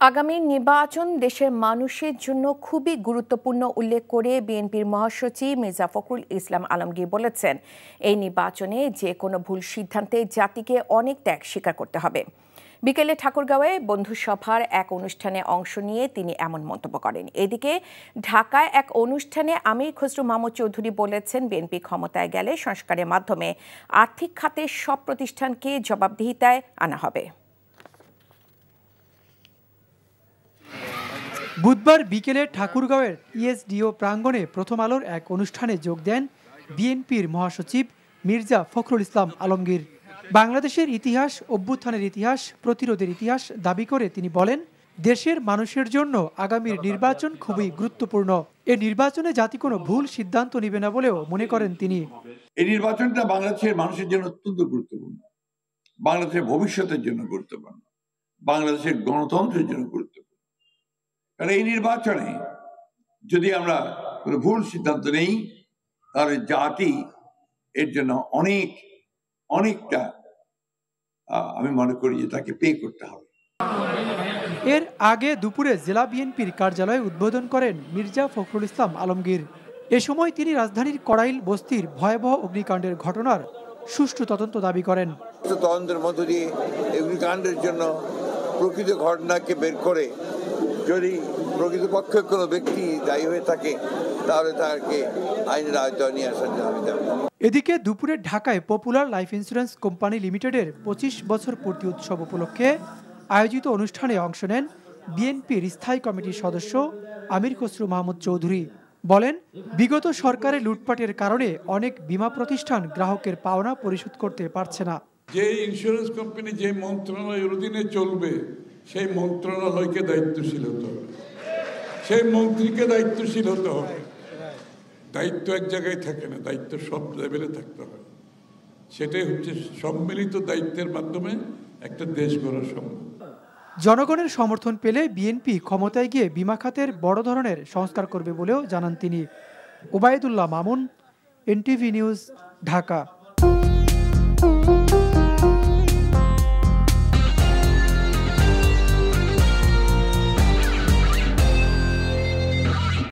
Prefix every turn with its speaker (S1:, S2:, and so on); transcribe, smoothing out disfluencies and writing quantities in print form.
S1: আগামী নির্বাচন দেশের মানুষের জন্য খুবই গুরুত্বপূর্ণ উল্লেখ করে বিএনপির মহাসচিব মির্জা ফখরুল ইসলাম আলমগীর বলেছেন, এই নির্বাচনে যে কোনো ভুল সিদ্ধান্তে জাতিকে অনেক ত্যাগ স্বীকার করতে হবে। বিকেলে ঠাকুরগাঁওয়ে বন্ধুসভার এক অনুষ্ঠানে অংশ নিয়ে তিনি এমন মন্তব্য করেন। এদিকে ঢাকায় এক অনুষ্ঠানে আমির খসরু মাহমুদ চৌধুরী বলেছেন, বিএনপি ক্ষমতায় গেলে সংস্কারের মাধ্যমে আর্থিক খাতের সব প্রতিষ্ঠানকে জবাবদিহিতায় আনা হবে।
S2: বুধবার বিকেলে ঠাকুরগাঁওয়ের ইএসডিও প্রাঙ্গণে প্রথম আলোর এক অনুষ্ঠানে যোগ দেন বিএনপির মহাসচিব মির্জা ফখরুল ইসলাম আলমগীর। বাংলাদেশের ইতিহাস, অভ্যুত্থানের ইতিহাস, প্রতিরোধের ইতিহাস দাবি করে তিনি বলেন, দেশের মানুষের জন্য আগামীর নির্বাচন খুবই গুরুত্বপূর্ণ। এই নির্বাচনে জাতি কোনো ভুল সিদ্ধান্ত নেবে না বলেও মনে করেন তিনি।
S3: এই নির্বাচনটা বাংলাদেশের মানুষের জন্য অত্যন্ত গুরুত্বপূর্ণ, বাংলাদেশের ভবিষ্যতের জন্য গুরুত্বপূর্ণ, বাংলাদেশের গণতন্ত্রের জন্য গুরুত্বপূর্ণ। কারণ এই নির্বাচনে যদি আমরা কোনো ভুল সিদ্ধান্ত নেই, তাহলে জাতি এর জন্য অনেকটা আমি মনে করি যে তাকে পে করতে হবে।
S2: এর আগে দুপুরে জেলা বিএনপির কার্যালয়ে উদ্বোধন করেন মির্জা ফখরুল ইসলাম আলমগীর। এ সময় তিনি রাজধানীর কড়াইল বস্তির ভয়াবহ অগ্নিকাণ্ডের ঘটনার সুষ্ঠু তদন্ত দাবি করেন।
S4: তদন্তের মধ্য দিয়ে অগ্নিকাণ্ডের জন্য প্রকৃত ঘটনাকে বের করে যদি প্রকৃতপক্ষে কোনো ব্যক্তি দায়ী হয়ে থাকে, তাহলে তাকে আইনের আওতায় নিয়ে আসার জন্য আমি দাবি।
S2: এদিকে দুপুরে ঢাকায় পপুলার লাইফ ইন্স্যুরেন্স কোম্পানি লিমিটেডের 25 বছর পূর্তি উৎসব উপলক্ষে আয়োজিত অনুষ্ঠানে অংশ নেন বিএনপির স্থায়ী কমিটির সদস্য আমির খসরু মাহমুদ চৌধুরী। বলেন, বিগত সরকারের লুটপাটের কারণে অনেক বীমা প্রতিষ্ঠান গ্রাহকের পাওনা পরিশোধ করতে পারছে না।
S5: যে ইন্স্যুরেন্স কোম্পানি যে মন্ত্রণালয়ের অধীনে চলবে, সেই মন্ত্রণালয়কে দায়িত্বশীল হতে হবে, সেই মন্ত্রীকে দায়িত্বশীল হতে হবে। দায়িত্ব এক জায়গায় থাকে না, দায়িত্ব সব লেভেলে থাকতে হবে। সেটাই হচ্ছে সম্মিলিত দায়িত্বের মাধ্যমে একটা দেশ গড়া সম্ভব।
S2: জনগণের সমর্থন পেলে বিএনপি ক্ষমতায় গিয়ে বীমা খাতের বড় ধরনের সংস্কার করবে বলেও জানান তিনি। Obaidullah Mamun, NTV news, Dhaka.